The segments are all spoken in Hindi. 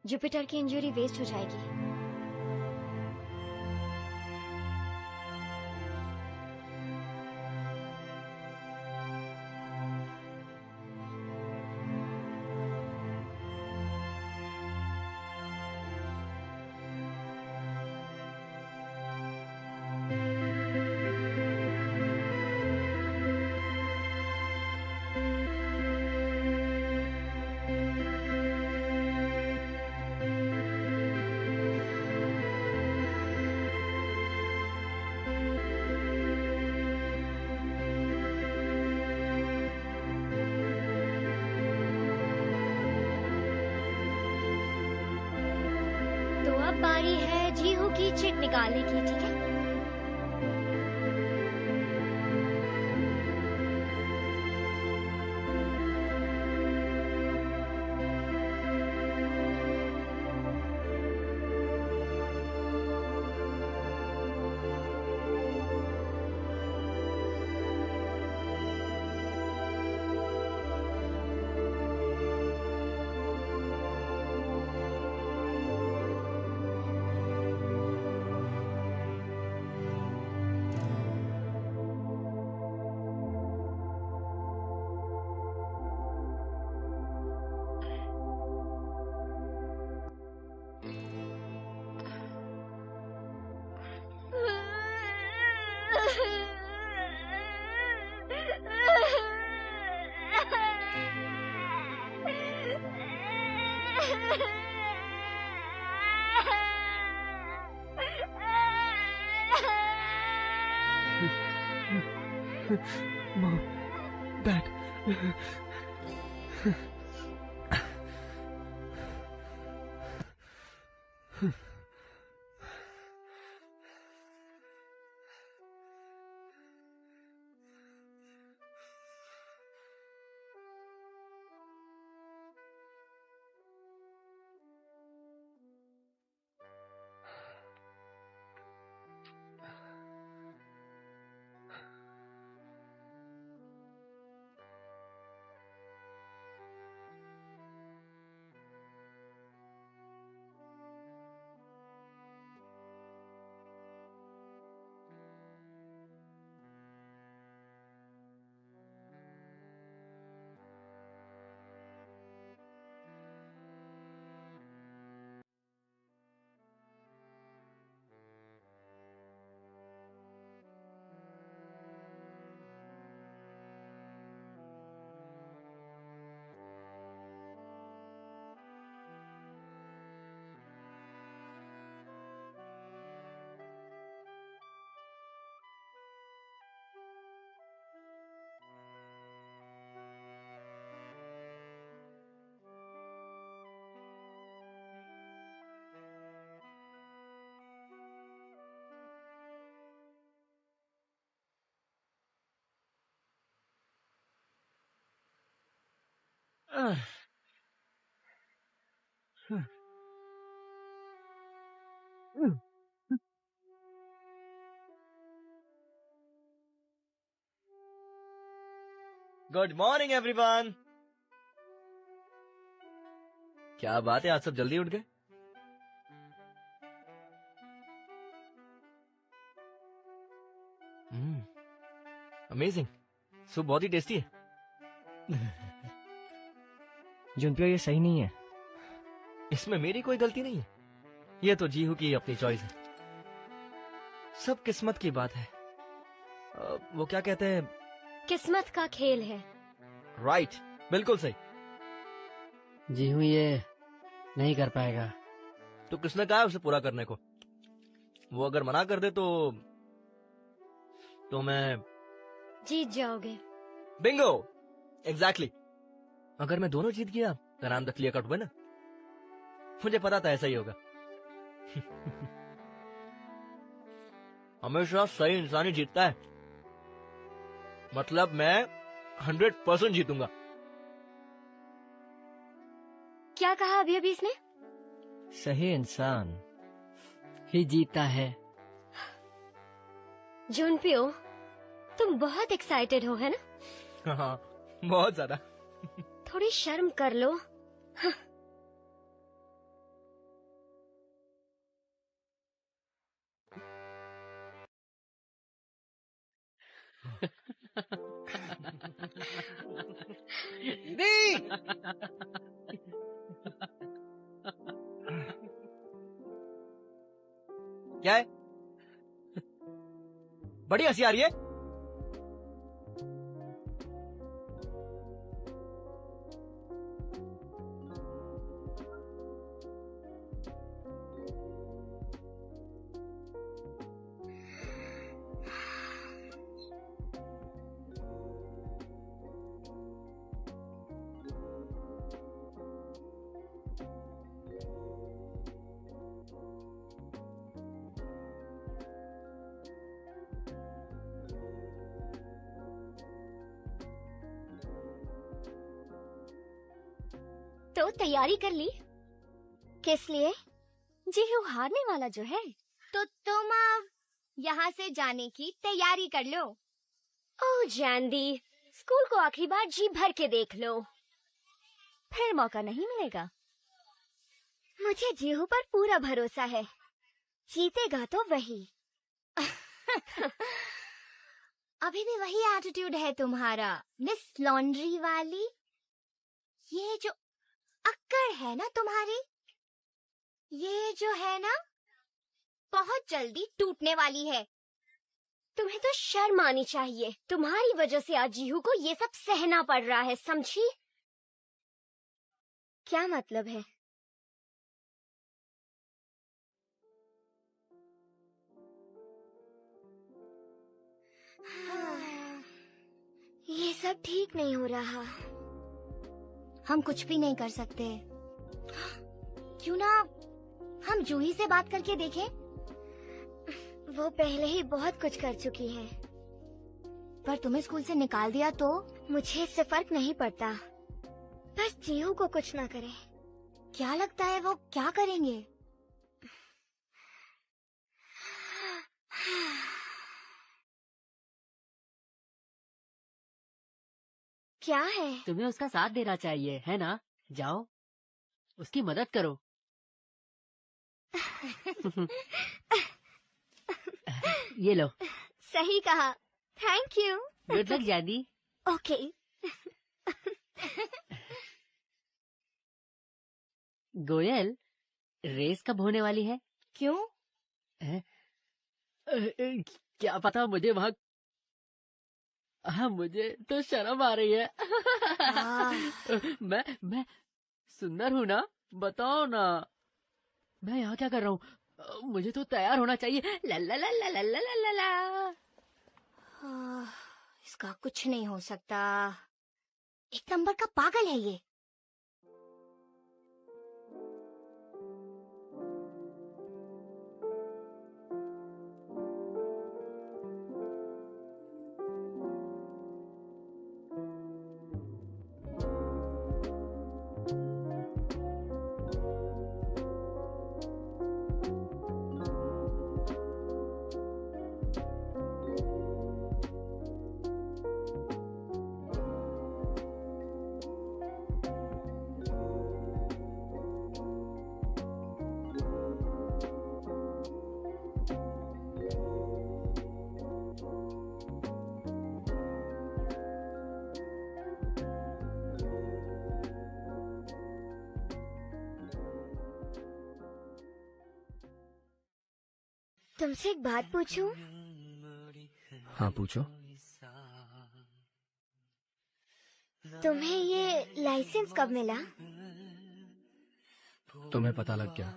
जुपिटर की इंजरी वेस्ट हो जाएगी। अब बारी है जीहू की चिट निकालने की, ठीक है? Mom, Dad. Good morning everyone. क्या बात है, आज सब जल्दी उठ गए? अमेजिंग, सूप बहुत ही टेस्टी है। जुनपियो, ये सही नहीं है। इसमें मेरी कोई गलती नहीं है, ये तो जीहू की अपनी चॉइस है। सब किस्मत की बात है। वो क्या कहते हैं, किस्मत का खेल है। राइट, बिल्कुल सही। जीहू ये नहीं कर पाएगा। तो किसने कहा है उसे पूरा करने को? वो अगर मना कर दे तो मैं जीत जाओगे। Bingo, exactly. अगर मैं दोनों जीत गया तो नाम द क्लियर कट विनर। मुझे पता था ऐसा ही होगा। हमेशा सही इंसान ही जीतता है। मतलब मैं 100% जीतूंगा। क्या कहा अभी अभी इसने? सही इंसान ही जीतता है। जुनपियो, तुम बहुत एक्साइटेड हो, है ना? हाँ, बहुत ज्यादा। थोड़ी शर्म कर लो। दीदी! क्या है? बड़ी हंसी आ रही है। तो तैयारी कर ली? किस लिए? जीहू हारने वाला जो है। तो तुम अब यहाँ से जाने की तैयारी कर लो। ओह जानदी, स्कूल को आखिरी बार जी भर के देख लो, फिर मौका नहीं मिलेगा। मुझे जीहू पर पूरा भरोसा है, जीतेगा तो वही। अभी भी वही एटीट्यूड है तुम्हारा, मिस लॉन्ड्री वाली। ये जो अक्कड़ है ना तुम्हारी, ये जो है ना, बहुत जल्दी टूटने वाली है। तुम्हें तो शर्म आनी चाहिए। तुम्हारी वजह से आज जीहू को ये सब सहना पड़ रहा है, समझी? क्या मतलब है? ये सब ठीक नहीं हो रहा। हम कुछ भी नहीं कर सकते। क्यों ना हम जूही से बात करके देखें? वो पहले ही बहुत कुछ कर चुकी है। पर तुम्हें स्कूल से निकाल दिया तो? मुझे इससे फर्क नहीं पड़ता, बस जीहू को कुछ ना करे। क्या लगता है वो क्या करेंगे? क्या है? तुम्हें उसका साथ देना चाहिए, है ना? जाओ, उसकी मदद करो। ये लो। सही कहा, थैंक यू। गुड लक जादी। ओके। गोयल, रेस कब होने वाली है? क्यों? क्या पता, मुझे वहाँ मुझे तो शर्म आ रही है। मैं सुंदर हूँ ना? बताओ ना, मैं यहाँ क्या कर रहा हूँ? मुझे तो तैयार होना चाहिए। ला ला ला ला ला ला ला ला। इसका कुछ नहीं हो सकता। एक नंबर का पागल है ये। तुमसे एक बात पूछूं? हाँ पूछो। तुम्हें ये लाइसेंस कब मिला? तुम्हें पता लग गया?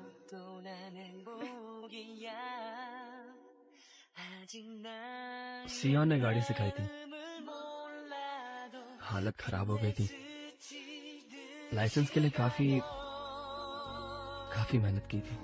सियोन ने गाड़ी सिखाई थी, हालत खराब हो गई थी। लाइसेंस के लिए काफी मेहनत की थी।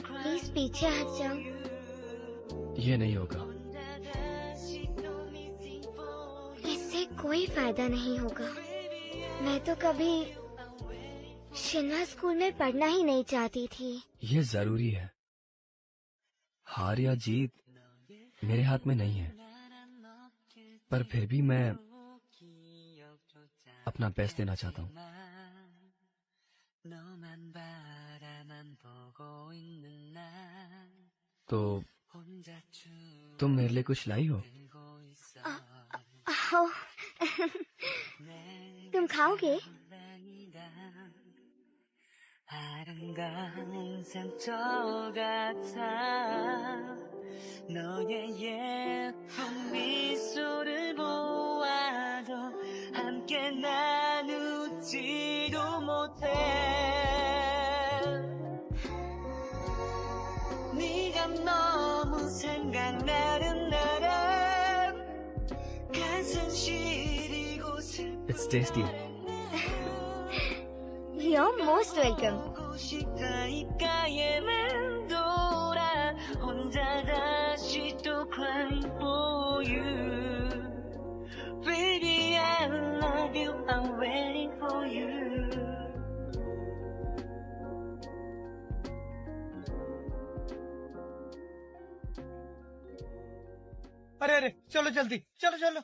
प्लीज पीछे हट जाओ। ये नहीं होगा। इससे कोई फायदा नहीं होगा। मैं तो कभी शिन्हा स्कूल में पढ़ना ही नहीं चाहती थी। ये जरूरी है। हार या जीत मेरे हाथ में नहीं है, पर फिर भी मैं अपना बेस्ट देना चाहता हूँ। तो तुम मेरे लिए कुछ लाई हो? आओ। तुम खाओगे? 아름다운 상처 같아 너의 예쁜 미소를 보아도 함께 나누지도 못해 네가 너무 생각나는 날엔 가슴 시리고 슬픈 It's tasty. You're most welcome. 시가에 맴돌아 혼자 다시 또 cry for you Baby I love you I'm waiting for you अरे अरे चलो जल्दी चलो चलो।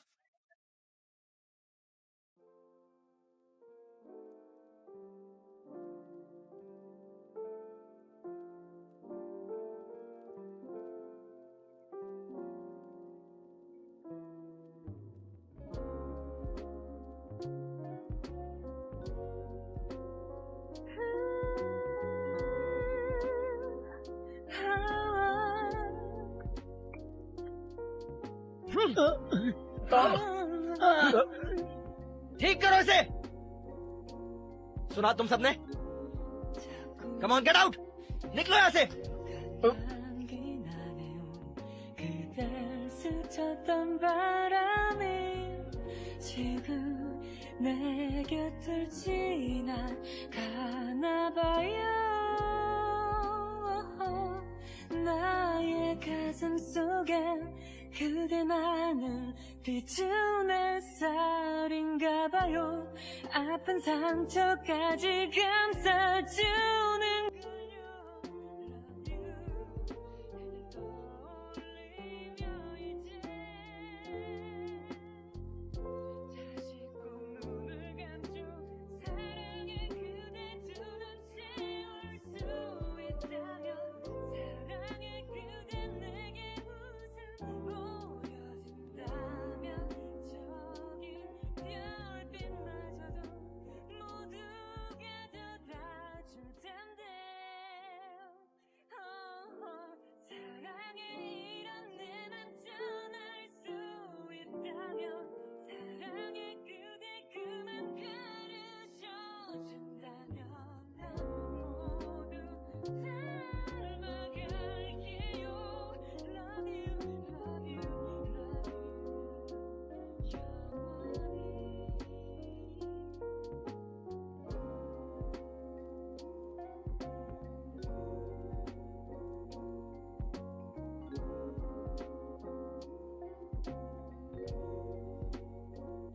ठीक करो इसे। सुना तुम सबने? कम ऑन गेट आउट, निकलो यहाँ से। 그댈 스쳤던 바람이 지금 내 곁을 지나가나 봐요 나의 가슴 속엔 그대만을 비춘 햇살인가 봐요 아픈 상처까지 감싸주는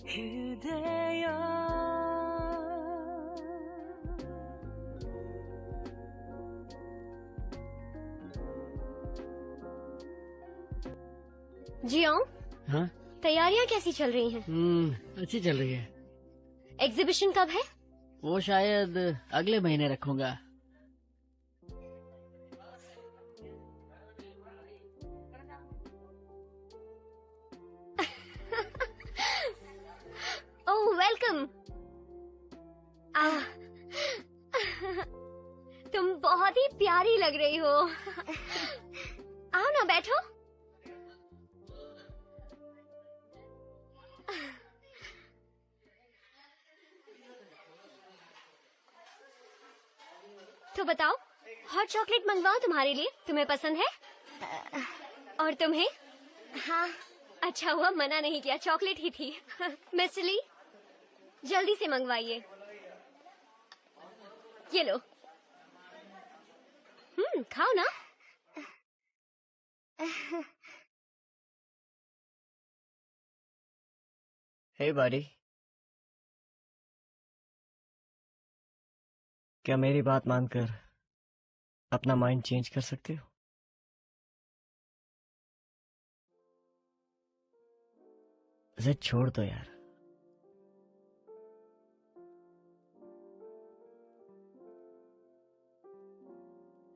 그대여 जियोंग, हाँ? तैयारियां कैसी चल रही हैं? अच्छी चल रही है। एग्जीबिशन कब है? वो शायद अगले महीने रखूंगा। ओह वेलकम। तुम बहुत ही प्यारी लग रही हो। आओ ना बैठो। तो बताओ, हॉट चॉकलेट मंगवाओ तुम्हारे लिए, तुम्हें पसंद है? और तुम्हें? हाँ, अच्छा हुआ मना नहीं किया, चॉकलेट ही थी। मिस्टर ली, जल्दी से मंगवाइए। ये लो। खाओ ना। हे बडी, क्या मेरी बात मानकर अपना माइंड चेंज कर सकते हो? जिद छोड़ दो यार।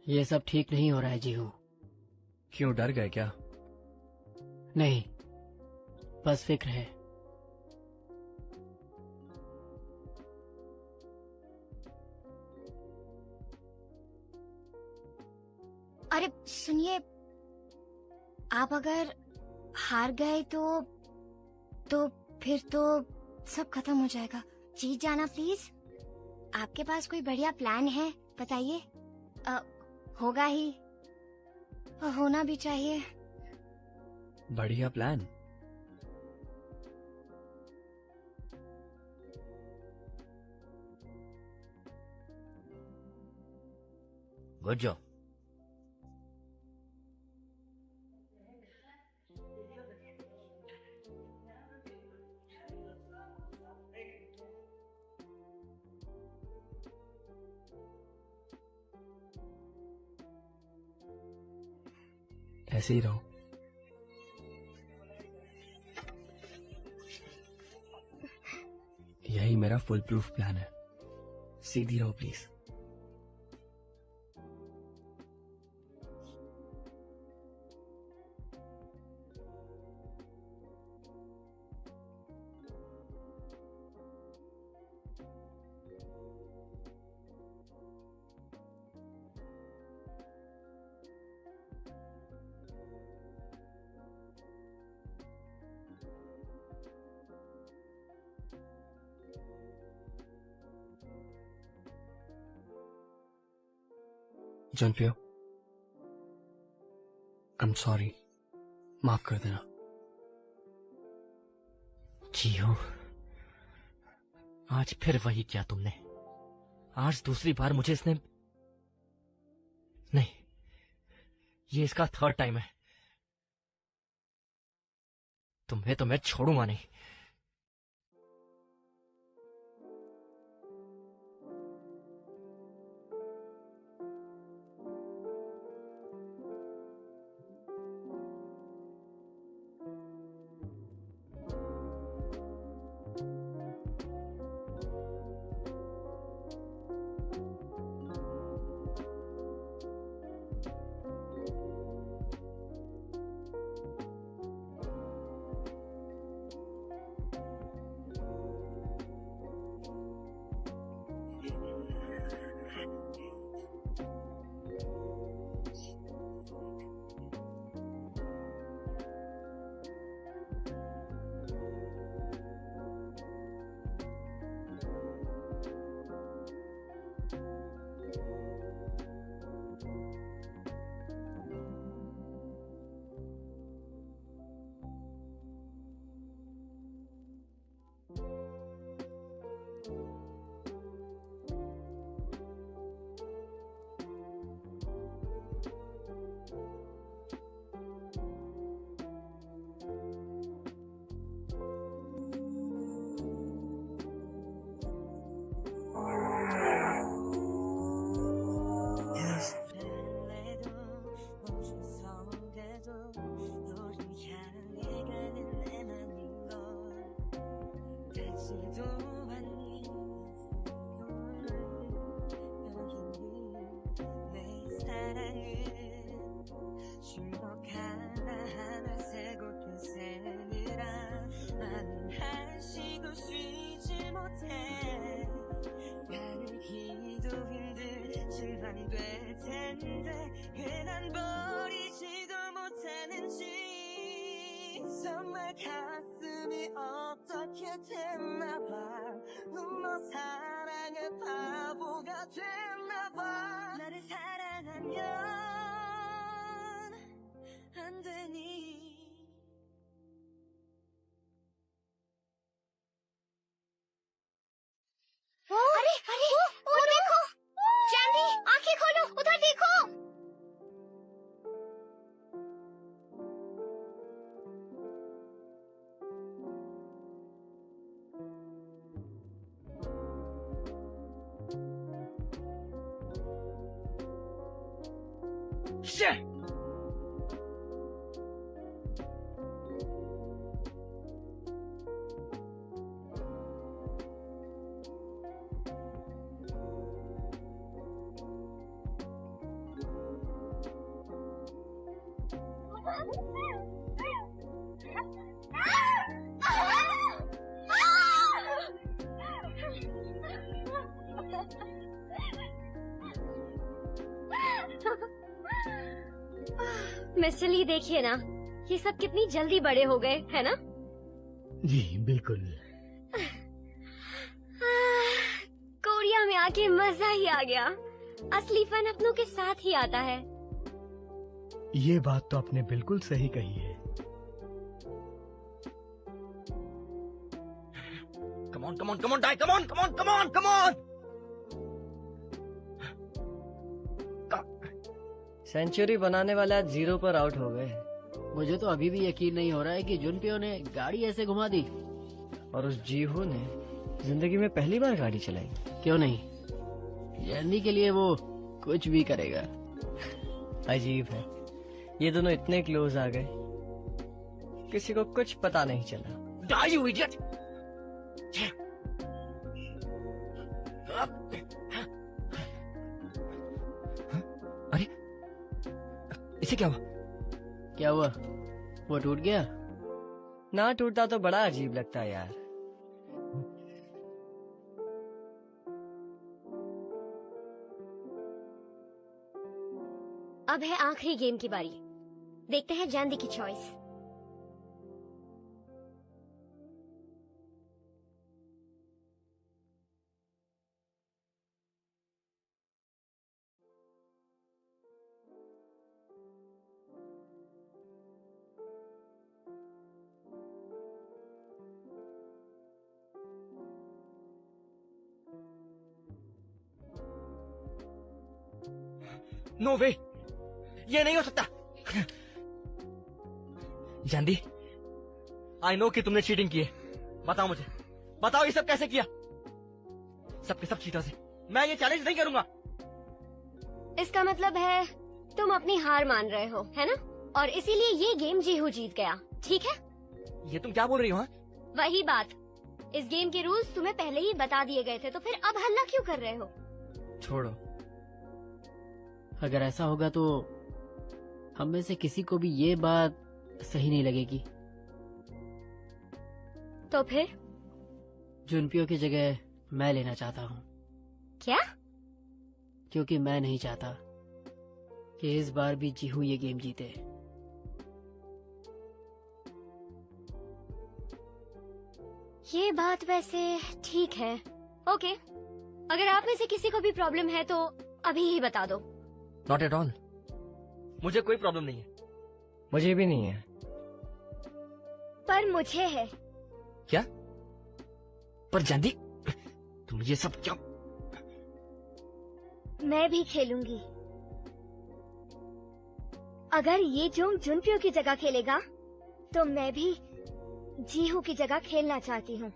ये सब ठीक नहीं हो रहा है जीहू। क्यों, डर गए क्या? नहीं, बस फिक्र है। अरे सुनिए, आप अगर हार गए तो फिर तो सब खत्म हो जाएगा। जीत जाना प्लीज। आपके पास कोई बढ़िया प्लान है बताइए। होगा ही, होना भी चाहिए। बढ़िया प्लान? Good job. ऐसे ही रहो। यही मेरा फुल प्रूफ प्लान है। सीधी रहो प्लीज। जनप्रियो, आई एम सॉरी, माफ कर देना। जियो, आज फिर वही किया तुमने। आज दूसरी बार मुझे इसने नहीं, ये इसका थर्ड टाइम है। तुम्हें तो मैं छोड़ूंगा नहीं। 정말 가슴이 어떻게 됐나 봐. 너 사랑의 바보가 됐나 봐. 나를 사랑하면 안 되니. अरे अरे वो देखो, चांदी, आंखें खोलो, उधर देखो। Shit! मिस्टर ली, देखिए ना, ये सब कितनी जल्दी बड़े हो गए, है ना? जी बिल्कुल। कोरिया में आके मजा ही आ गया। असली फन अपनों के साथ ही आता है। ये बात तो आपने बिल्कुल सही कही है। Come on, come on, come on, die, come on, come on, come on, come on. Century बनाने वाला 0 पर आउट हो गए। मुझे तो अभी भी यकीन नहीं हो रहा है कि जुनपियो ने गाड़ी ऐसे घुमा दी। और उस जीहू ने जिंदगी में पहली बार गाड़ी चलाई। क्यों नहीं, जर्नी के लिए वो कुछ भी करेगा। अजीब है, ये दोनों इतने क्लोज आ गए, किसी को कुछ पता नहीं चला। Die, you idiot. अरे, इसे क्या हुआ? क्या हुआ? वो टूट गया? ना टूटता तो बड़ा अजीब लगता है यार। अब है आखिरी गेम की बारी। देखते हैं जानदी की चॉइस। नो वे, ये नहीं हो सकता। जानदी, आई नो कि तुमने चीटिंग की है। बताओ मुझे, बताओ ये सब कैसे किया? सबके सब चीटर्स हैं। मैं ये चैलेंज नहीं करूंगा। इसका मतलब है तुम अपनी हार मान रहे हो, है ना? और इसीलिए ये गेम जीहू जीत गया, ठीक है? ये तुम क्या बोल रही हो? हाँ? वही बात। इस गेम के रूल्स तुम्हें पहले ही बता दिए गए थे, तो फिर अब हल्ला क्यों कर रहे हो? छोड़ो। अगर ऐसा होगा तो हम में से किसी को भी ये बात सही नहीं लगेगी। तो फिर? जुनपियो की जगह मैं लेना चाहता हूँ। क्या? क्योंकि मैं नहीं चाहता कि इस बार भी जीहू ये गेम जीते। ये बात वैसे ठीक है। ओके, अगर आप में से किसी को भी प्रॉब्लम है तो अभी ही बता दो। नॉट एट ऑल, मुझे कोई प्रॉब्लम नहीं है। मुझे भी नहीं है। पर मुझे है। क्या? पर जानदी, तुम ये सब क्या? मैं भी खेलूंगी। अगर ये जोंग जुनपियो की जगह खेलेगा तो मैं भी जीहू की जगह खेलना चाहती हूँ।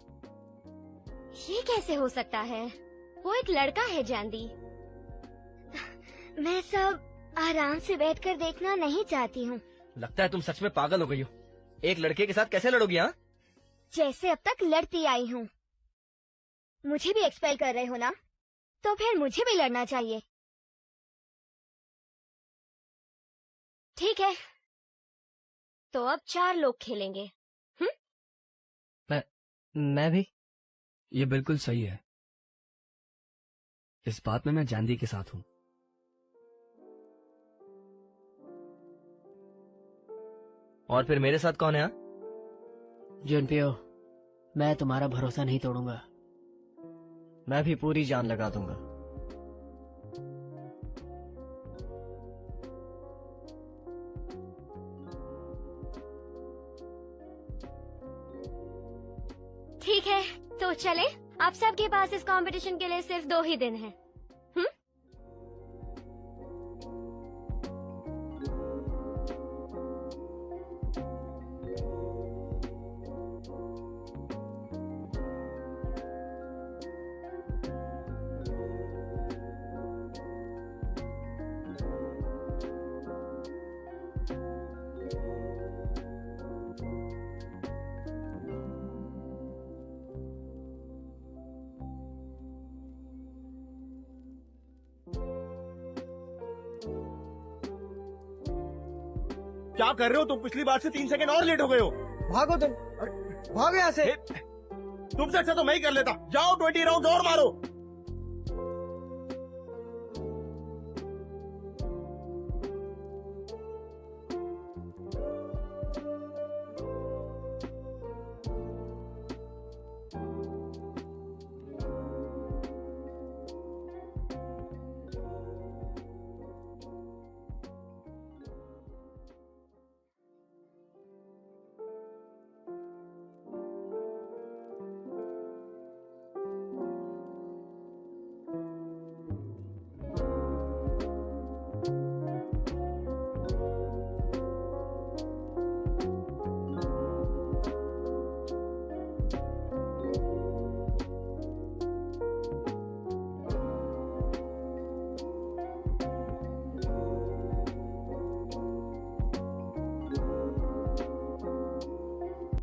ये कैसे हो सकता है? वो एक लड़का है जानदी। मैं सब आराम से बैठकर देखना नहीं चाहती हूँ। लगता है तुम सच में पागल हो गई हो। एक लड़के के साथ कैसे लड़ोगी? हाँ, जैसे अब तक लड़ती आई हूँ। मुझे भी एक्सपेल कर रहे हो ना, तो फिर मुझे भी लड़ना चाहिए। ठीक है, तो अब 4 लोग खेलेंगे। मैं भी। ये बिल्कुल सही है। इस बात में मैं जानदी के साथ हूँ। और फिर मेरे साथ कौन है? हाँ? जुनपियो, मैं तुम्हारा भरोसा नहीं तोड़ूंगा। मैं भी पूरी जान लगा दूंगा। ठीक है, तो चले। आप सबके पास इस कंपटीशन के लिए सिर्फ 2 ही दिन हैं। क्या कर रहे हो तुम? पिछली बार से 3 सेकंड और लेट हो गए हो। भागो तुम, भागो यहाँ से। तुमसे अच्छा तो मैं ही कर लेता। जाओ 20 राउंड और मारो।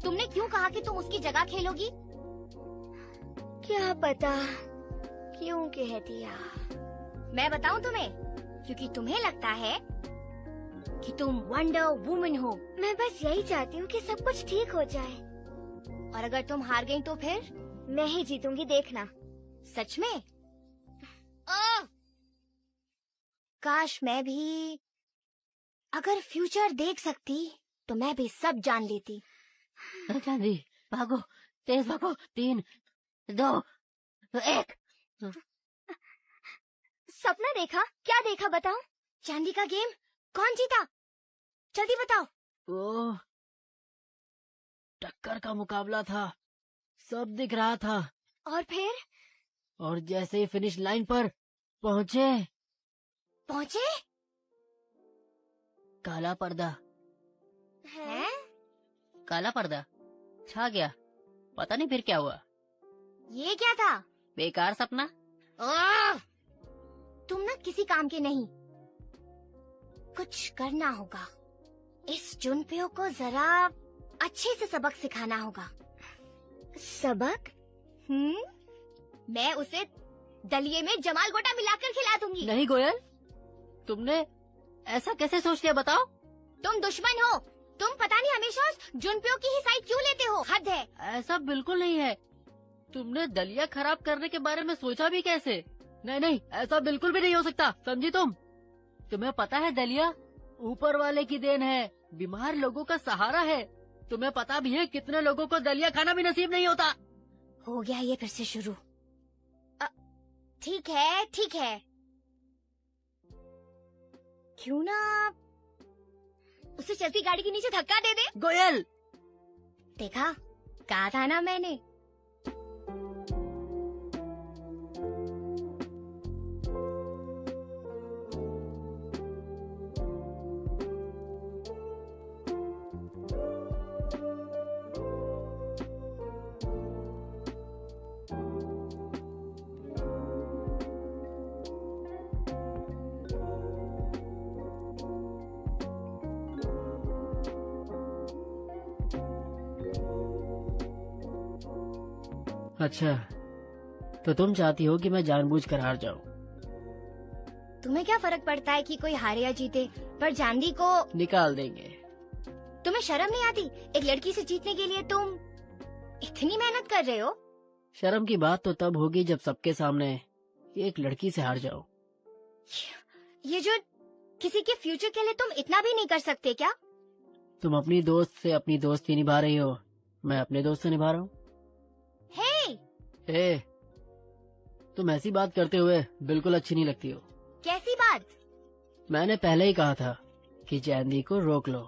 तुमने क्यों कहा कि तुम उसकी जगह खेलोगी? क्या पता क्यों कह दिया। मैं बताऊं तुम्हें, क्योंकि तुम्हें लगता है कि तुम वंडर वुमन हो। मैं बस यही चाहती हूँ कि सब कुछ ठीक हो जाए। और अगर तुम हार गई तो फिर मैं ही जीतूंगी, देखना। सच में? काश मैं भी अगर फ्यूचर देख सकती तो मैं भी सब जान लेती। चांदी भागो, तेज भागो। 3, 2, 1। सपना देखा? क्या देखा बताओ? चांदी का गेम कौन जीता? जल्दी बताओ। वो टक्कर का मुकाबला था, सब दिख रहा था। और फिर? और जैसे ही फिनिश लाइन पर पहुंचे, काला पर्दा है? काला पर्दा छा गया। पता नहीं फिर क्या हुआ। ये क्या था? बेकार सपना। तुम ना किसी काम के नहीं। कुछ करना होगा। इस जुनपियो को जरा अच्छे से सबक सिखाना होगा। सबक? मैं उसे दलिये में जमाल गोटा मिलाकर खिला दूंगी। नहीं गोयल, तुमने ऐसा कैसे सोच लिया बताओ? तुम दुश्मन हो। तुम पता नहीं हमेशा उस जुनपियो की ही साइड क्यों लेते हो? हद है। ऐसा बिल्कुल नहीं है। तुमने दलिया खराब करने के बारे में सोचा भी कैसे? नहीं नहीं, ऐसा बिल्कुल भी नहीं हो सकता, समझी तुम? तुम्हें पता है दलिया ऊपर वाले की देन है, बीमार लोगों का सहारा है। तुम्हें पता भी है कितने लोगों को दलिया खाना भी नसीब नहीं होता। हो गया ये फिर से शुरू। ठीक है ठीक है, क्यों ना उसे चलती गाड़ी के नीचे धक्का दे दे। गोयल, देखा, कहा था ना मैंने। अच्छा, तो तुम चाहती हो कि मैं जानबूझकर हार जाऊं? तुम्हें क्या फर्क पड़ता है कि कोई हारे या जीते, पर चांदी को निकाल देंगे। तुम्हें शर्म नहीं आती? एक लड़की से जीतने के लिए तुम इतनी मेहनत कर रहे हो। शर्म की बात तो तब होगी जब सबके सामने एक लड़की से हार जाओ। ये जो किसी के फ्यूचर के लिए तुम इतना भी नहीं कर सकते क्या? तुम अपनी दोस्त से अपनी दोस्ती निभा रही हो, मैं अपने दोस्त से निभा रहा हूँ। हे, तुम ऐसी बात करते हुए बिल्कुल अच्छी नहीं लगती हो। कैसी बात? मैंने पहले ही कहा था कि चांदी को रोक लो।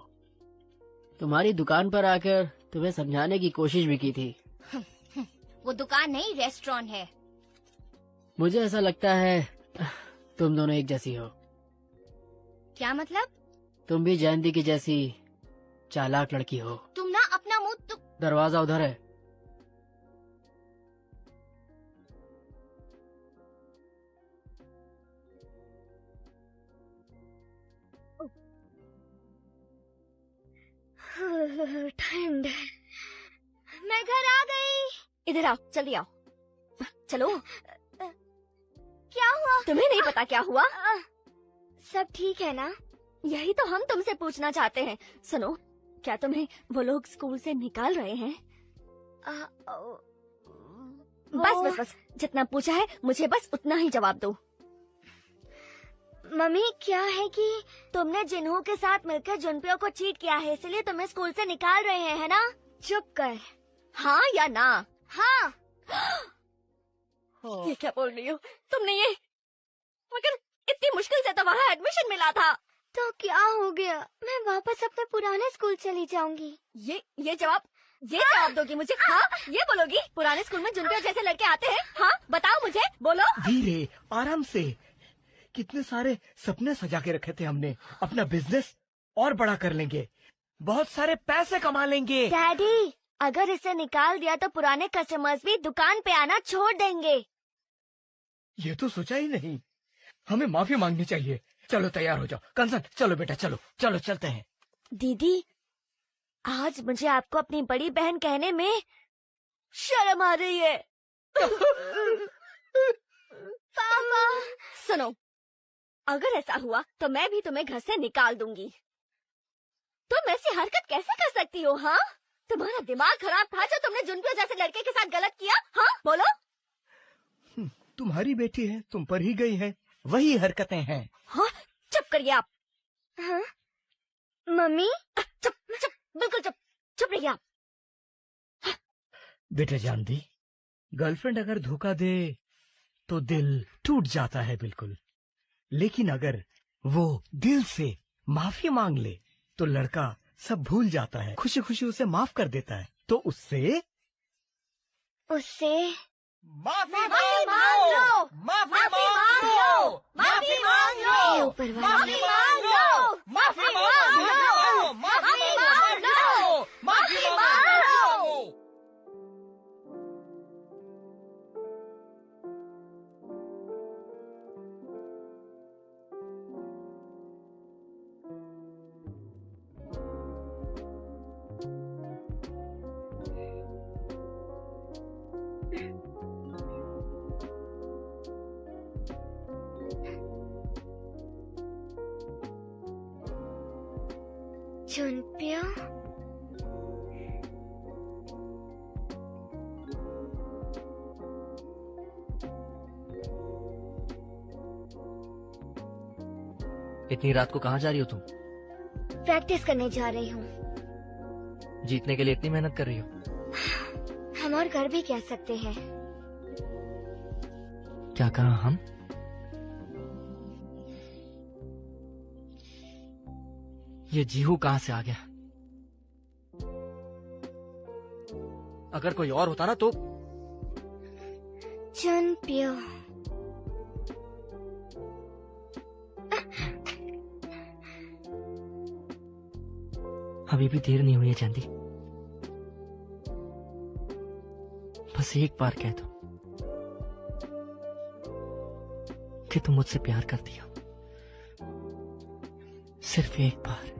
तुम्हारी दुकान पर आकर तुम्हें समझाने की कोशिश भी की थी। वो दुकान नहीं, रेस्टोरेंट है। मुझे ऐसा लगता है तुम दोनों एक जैसी हो। क्या मतलब? तुम भी जयंती की जैसी चालाक लड़की हो। तुम ना अपना मुंह दरवाजा उधर है। ठंड। मैं घर आ गई। इधर आओ, जल्दी आओ। चलो। क्या हुआ? तुम्हें नहीं पता क्या हुआ? सब ठीक है ना? यही तो हम तुमसे पूछना चाहते हैं। सुनो, क्या तुम्हें वो लोग स्कूल से निकाल रहे हैं? बस बस बस, जितना पूछा है मुझे बस उतना ही जवाब दो। मम्मी क्या है कि तुमने जिन्हों के साथ मिलकर जुनपियों को चीट किया है, इसलिए तुम्हें स्कूल से निकाल रहे हैं, है ना? चुप कर। हाँ या ना? हाँ। ये क्या बोल रही हो तुमने? ये मगर इतनी मुश्किल से तो वहाँ एडमिशन मिला था। तो क्या हो गया? मैं वापस अपने पुराने स्कूल चली जाऊंगी। ये जवाब दोगी मुझे? हाँ, ये बोलोगी पुराने स्कूल में जुनपियों जैसे लड़के आते हैं? हाँ, बताओ मुझे, बोलो। धीरे, आराम से। कितने सारे सपने सजा के रखे थे हमने। अपना बिजनेस और बड़ा कर लेंगे, बहुत सारे पैसे कमा लेंगे। डैडी, अगर इसे निकाल दिया तो पुराने कस्टमर्स भी दुकान पे आना छोड़ देंगे। ये तो सोचा ही नहीं। हमें माफी मांगनी चाहिए। चलो तैयार हो जाओ। कंचन, चलो बेटा, चलो चलो चलते हैं। दीदी, आज मुझे आपको अपनी बड़ी बहन कहने में शर्म आ रही है। पापा। सुनो, अगर ऐसा हुआ तो मैं भी तुम्हें घर से निकाल दूंगी। तुम ऐसी हरकत कैसे कर सकती हो? हाँ, तुम्हारा दिमाग खराब था जो तुमने जुनपियों जैसे लड़के के साथ गलत किया? हाँ, बोलो। तुम्हारी बेटी है, तुम पर ही गई है, वही हरकतें हैं। हाँ, चुप करिए आप। हाँ? मम्मी? चुप चुप, बिल्कुल चुप, चुप रहिए आप। बेटा जानती, गर्लफ्रेंड अगर धोखा दे तो दिल टूट जाता है बिल्कुल, लेकिन अगर वो दिल से माफी मांग ले तो लड़का सब भूल जाता है, खुशी खुशी उसे माफ कर देता है। तो उससे माफी मांग लो, माफी मांग लो, माफी मांग लो, ऊपर माफी मांग लो, माफी मांग लो, माफी मांग लो, माफी मांग लो। जुनपियों? इतनी रात को कहाँ जा रही हो तुम? प्रैक्टिस करने जा रही हूँ। जीतने के लिए इतनी मेहनत कर रही हो? हम और कर भी कह सकते हैं। क्या कहा हम? ये जीहू कहाँ से आ गया? अगर कोई और होता ना तो। जुनपियों। अभी भी देर नहीं हुई है चांदी। बस एक बार कह दो कि तुम मुझसे प्यार करती हो। सिर्फ एक बार।